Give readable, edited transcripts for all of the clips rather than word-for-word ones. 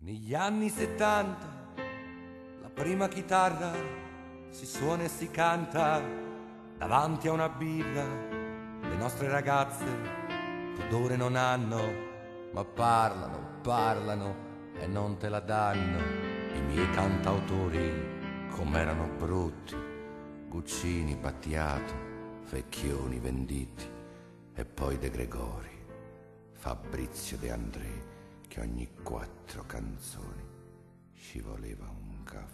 Negli anni 70 la prima chitarra si suona e si canta davanti a una birra. Le nostre ragazze pudore non hanno, ma parlano, parlano e non te la danno. I miei cantautori com'erano brutti, Guccini, Battiato, Vecchioni, Venditti e poi De Gregori, Fabrizio De André, che ogni 4 canzoni ci voleva un caffè.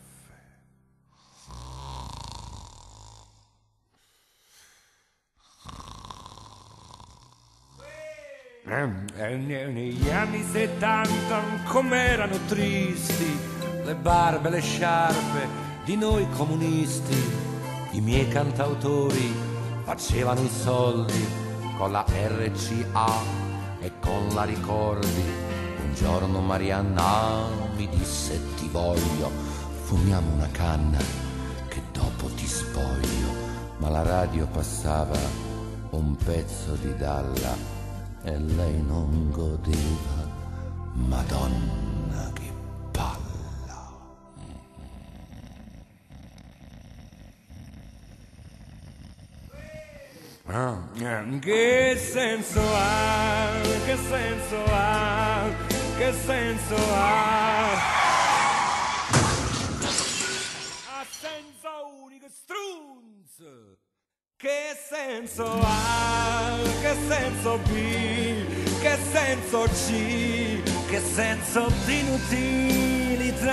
Negli anni 70 com'erano tristi le barbe, le sciarpe di noi comunisti. I miei cantautori facevano i soldi con la RCA e con la Ricordi. Un giorno Marianna mi disse: ti voglio, fumiamo una canna che dopo ti spoglio. Ma la radio passava un pezzo di Dalla e lei non godeva. Madonna che palla. Che senso ha? Che senso ha? Che senso ha? Ha senso unico strunz. Che senso ha? Che senso B? Che senso C? Che senso di inutilità?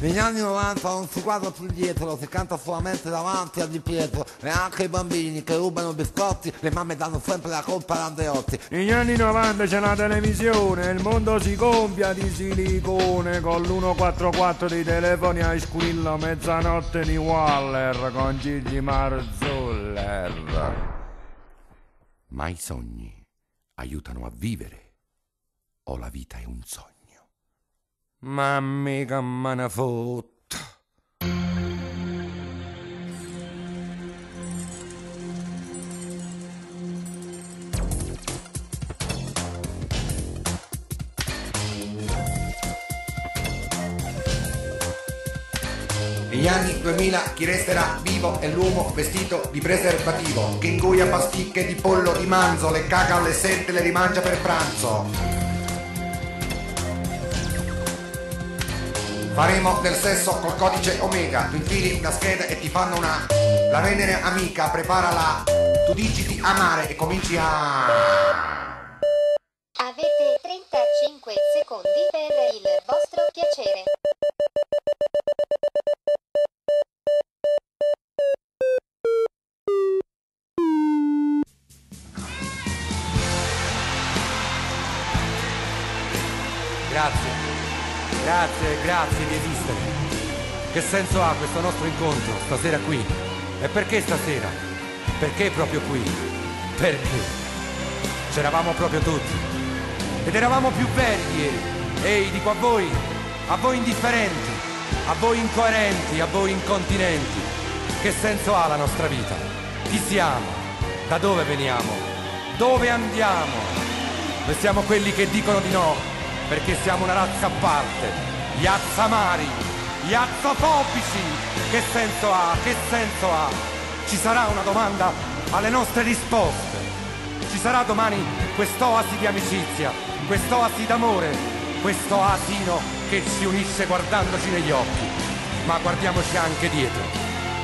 Negli anni 90 non si guarda più dietro, si canta solamente davanti a Di Pietro. E anche i bambini che rubano biscotti, le mamme danno sempre la colpa ad Andreotti. Negli anni 90 c'è la televisione, il mondo si gonfia di silicone, con l'144 dei telefoni a squillo, mezzanotte di Waller con Gigi Marzuller. Ma i sogni aiutano a vivere, o la vita è un sogno? Ma mica me ne fotta. Negli anni 2000 chi resterà vivo è l'uomo vestito di preservativo, che ingoia pasticche di pollo di manzo, le caga alle 7 e le rimangia per pranzo. Faremo del sesso col codice Omega, tu infili una scheda e ti fanno una... La Venere amica, preparala, tu digiti amare e cominci a... Avete 35 secondi per il vostro piacere. Grazie di esistere. Che senso ha questo nostro incontro stasera qui? E perché stasera? Perché proprio qui? Perché? C'eravamo proprio tutti. Ed eravamo più veri ieri. Ehi, dico a voi indifferenti, a voi incoerenti, a voi incontinenti. Che senso ha la nostra vita? Chi siamo? Da dove veniamo? Dove andiamo? Noi siamo quelli che dicono di no, perché siamo una razza a parte. Gli azzamari, gli azzofobici. Che senso ha? Che senso ha? Ci sarà una domanda alle nostre risposte. Ci sarà domani quest'oasi di amicizia, quest'oasi d'amore, questo asino che ci unisce guardandoci negli occhi. Ma guardiamoci anche dietro.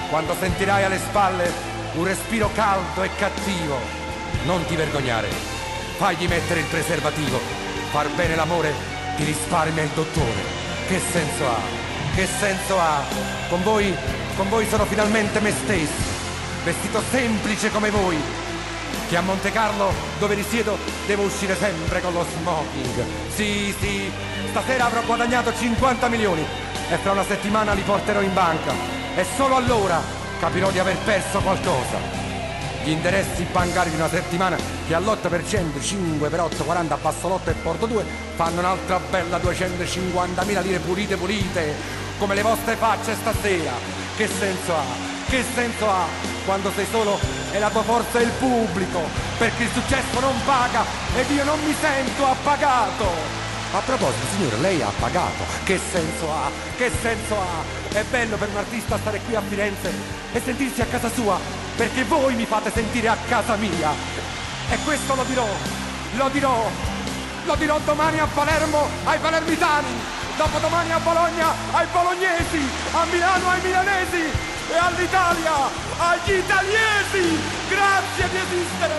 Quando sentirai alle spalle un respiro caldo e cattivo, non ti vergognare. Fagli mettere il preservativo. Far bene l'amore ti risparmia il dottore. Che senso ha? Che senso ha? Con voi sono finalmente me stesso, vestito semplice come voi, che a Monte Carlo, dove risiedo, devo uscire sempre con lo smoking. Sì, stasera avrò guadagnato 50 milioni e fra una settimana li porterò in banca. E solo allora capirò di aver perso qualcosa. Gli interessi bancari di una settimana che all'8%, 5 per 8, 40, abbasso l'8 e porto 2, fanno un'altra bella 250.000 lire pulite pulite, come le vostre facce stasera. Che senso ha? Che senso ha quando sei solo e la tua forza è il pubblico? Perché il successo non paga ed io non mi sento appagato. A proposito, signore, lei ha pagato. Che senso ha? Che senso ha? È bello per un artista stare qui a Firenze e sentirsi a casa sua, perché voi mi fate sentire a casa mia. E questo lo dirò domani a Palermo ai palermitani, dopodomani a Bologna ai bolognesi, a Milano ai milanesi e all'Italia agli italiesi. Grazie di esistere.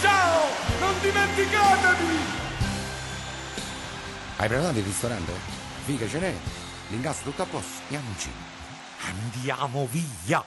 Ciao, non dimenticatevi. Hai prenotato il ristorante? Figa, ce n'è. L'ingasso tutto a posto. Andiamo via.